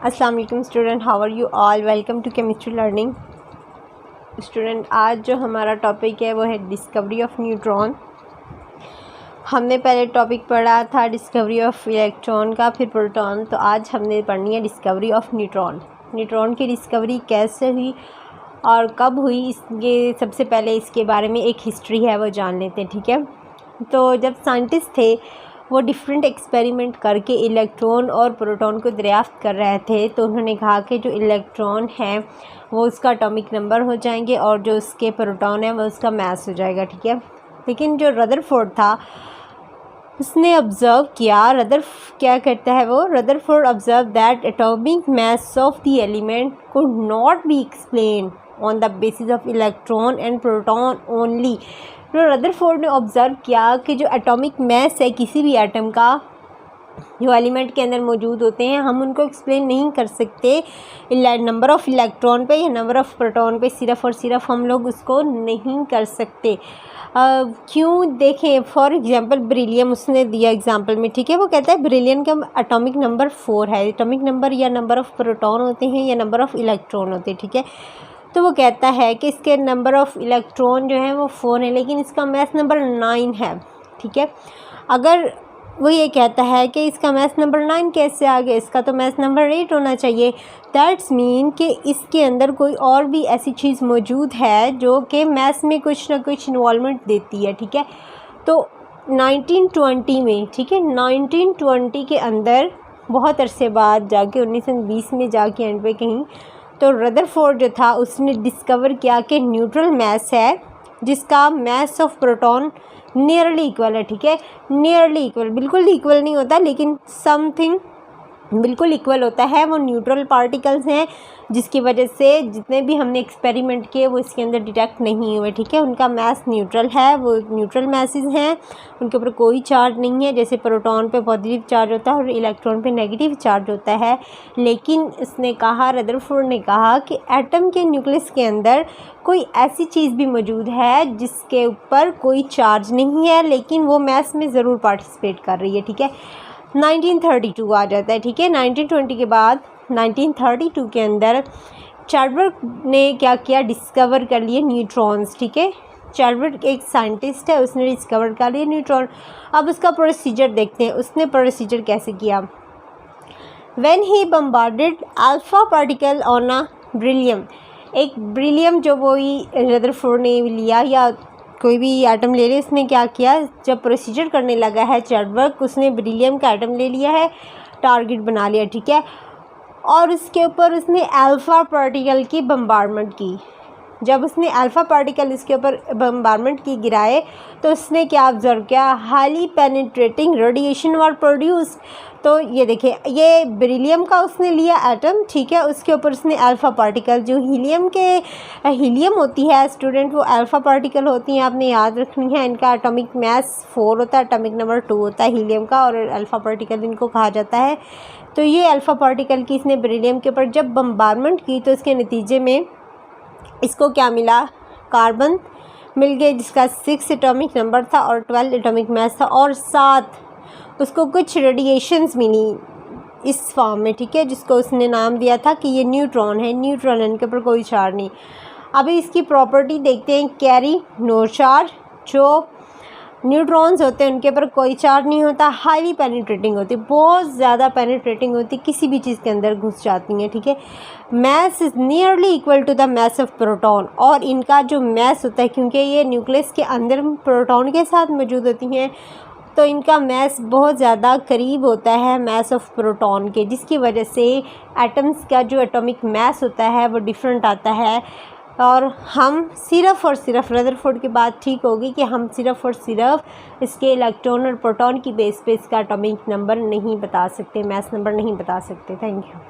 अस्सलाम वालेकुम student, how are you all. Welcome to chemistry learning. Student, आज जो हमारा टॉपिक है वो है डिस्कवरी ऑफ न्यूट्रॉन। हमने पहले टॉपिक पढ़ा था डिस्कवरी ऑफ इलेक्ट्रॉन का, फिर प्रोटॉन। तो आज हमने पढ़नी है डिस्कवरी ऑफ न्यूट्रॉन। न्यूट्रॉन की डिस्कवरी कैसे हुई और कब हुई, इसके सबसे पहले इसके बारे में एक हिस्ट्री है वो जान लेते हैं, ठीक है। तो जब साइंटिस्ट थे वो डिफरेंट एक्सपेरिमेंट करके इलेक्ट्रॉन और प्रोटॉन को दरियाफ्त कर रहे थे, तो उन्होंने कहा कि जो इलेक्ट्रॉन है वो उसका एटॉमिक नंबर हो जाएंगे और जो उसके प्रोटॉन है वो उसका मास हो जाएगा, ठीक है। लेकिन जो रदरफोर्ड था उसने ऑब्ज़र्व किया, क्या कहता है वो, Rutherford observe that atomic mass of the element could not be explain on the basis of electron and proton only. तो रदरफोर्ड ने ऑब्ज़र्व किया कि जो एटॉमिक मास है किसी भी एटम का जो एलिमेंट के अंदर मौजूद होते हैं, हम उनको एक्सप्लेन नहीं कर सकते नंबर ऑफ़ इलेक्ट्रॉन पे या नंबर ऑफ़ प्रोटॉन पे, सिर्फ़ और सिर्फ हम लोग उसको नहीं कर सकते। क्यों, देखें फॉर एग्जांपल बेरिलियम उसने दिया एग्जांपल में, ठीक है। वो कहता है बेरिलियम का एटॉमिक नंबर 4 है। एटॉमिक नंबर या नंबर ऑफ़ प्रोटॉन होते हैं या नंबर ऑफ़ इलेक्ट्रॉन होते हैं, ठीक है। तो वो कहता है कि इसके नंबर ऑफ़ इलेक्ट्रॉन जो है वो 4 है, लेकिन इसका मास नंबर 9 है, ठीक है। अगर वो ये कहता है कि इसका मास नंबर 9 कैसे आ गया, इसका तो मास नंबर 8 होना चाहिए। दैट्स मीन कि इसके अंदर कोई और भी ऐसी चीज़ मौजूद है जो कि मास में कुछ ना कुछ इन्वॉल्वमेंट देती है, ठीक है। तो 1920 में, ठीक है, 1920 के अंदर बहुत अरसे बाद जाके 1920 में जाके एंड पे कहीं, तो रदरफोर्ड जो था उसने डिस्कवर किया कि न्यूट्रल मास है जिसका मास ऑफ प्रोटॉन नियरली इक्वल है, ठीक है। नियरली इक्वल, बिल्कुल इक्वल नहीं होता लेकिन समथिंग बिल्कुल इक्वल होता है। वो न्यूट्रल पार्टिकल्स हैं जिसकी वजह से जितने भी हमने एक्सपेरिमेंट किए वो इसके अंदर डिटेक्ट नहीं हुए, ठीक है। उनका मास न्यूट्रल है, वो न्यूट्रल मासेस हैं, उनके ऊपर कोई चार्ज नहीं है। जैसे प्रोटॉन पे पॉजिटिव चार्ज होता है और इलेक्ट्रॉन पे नेगेटिव चार्ज होता है। लेकिन उसने कहा, रदरफोर्ड ने कहा कि एटम के न्यूक्लियस के अंदर कोई ऐसी चीज़ भी मौजूद है जिसके ऊपर कोई चार्ज नहीं है लेकिन वो मास में ज़रूर पार्टिसिपेट कर रही है, ठीक है। 1932 आ जाता है, ठीक है। 1920 के बाद 1932 के अंदर चार्ल्स ने क्या किया, डिस्कवर कर लिए न्यूट्रॉन्स, ठीक है। चार्ल्स एक साइंटिस्ट है, उसने डिस्कवर कर लिए न्यूट्रॉन। अब उसका प्रोसीजर देखते हैं, उसने प्रोसीजर कैसे किया। When he bombarded alpha particle on a beryllium, एक बेरिलियम जो वही रदरफोर्ड ने लिया या कोई भी एटम ले ले, उसने क्या किया, जब प्रोसीजर करने लगा है चार्ल्स, उसने बेरिलियम का एटम ले लिया है, टारगेट बना लिया, ठीक है। और उसके ऊपर उसने अल्फ़ा पार्टिकल की बम्बार्डमेंट की। जब उसने अल्फ़ा पार्टिकल इसके ऊपर बम्बार्डमेंट की गिराए तो उसने क्या ऑब्ज़र्व किया, हाईली पेनिट्रेटिंग रेडिएशन वर प्रोड्यूस। तो ये देखिए, ये बेरिलियम का उसने लिया एटम, ठीक है। उसके ऊपर उसने अल्फ़ा पार्टिकल, जो हीलियम होती है स्टूडेंट, वो अल्फ़ा पार्टिकल होती हैं, आपने याद रखनी है। इनका एटॉमिक मास 4 होता है, एटॉमिक नंबर 2 होता है हीलियम का, और अल्फ़ा पार्टिकल इनको कहा जाता है। तो ये अल्फ़ा पार्टिकल की इसने बेरिलियम के ऊपर जब बम्बार्डमेंट की तो इसके नतीजे में इसको क्या मिला, कार्बन मिल गए जिसका 6 एटॉमिक नंबर था और 12 एटॉमिक मास था, और साथ उसको कुछ रेडिएशंस मिली इस फॉर्म में, ठीक है, जिसको उसने नाम दिया था कि ये न्यूट्रॉन है। न्यूट्रॉन है, इनके ऊपर कोई चार्ज नहीं। अभी इसकी प्रॉपर्टी देखते हैं, कैरी नो चार्ज। जो न्यूट्रॉन्स होते हैं उनके ऊपर कोई चार्ज नहीं होता, हाईली पेनिट्रेटिंग होती, बहुत ज़्यादा पेनिट्रेटिंग होती, किसी भी चीज़ के अंदर घुस जाती हैं, ठीक है। Mass is nearly equal to the mass of proton, और इनका जो मास होता है, क्योंकि ये न्यूक्लियस के अंदर प्रोटॉन के साथ मौजूद होती हैं, तो इनका मास बहुत ज़्यादा करीब होता है मास ऑफ प्रोटॉन के, जिसकी वजह से एटम्स का जो एटॉमिक मास होता है वो डिफरेंट आता है। और हम सिर्फ़ और सिर्फ रदरफोर्ड की बात ठीक होगी कि हम सिर्फ़ और सिर्फ इसके इलेक्ट्रॉन और प्रोटॉन की बेस पे इसका एटॉमिक नंबर नहीं बता सकते, मास नंबर नहीं बता सकते। Thank you.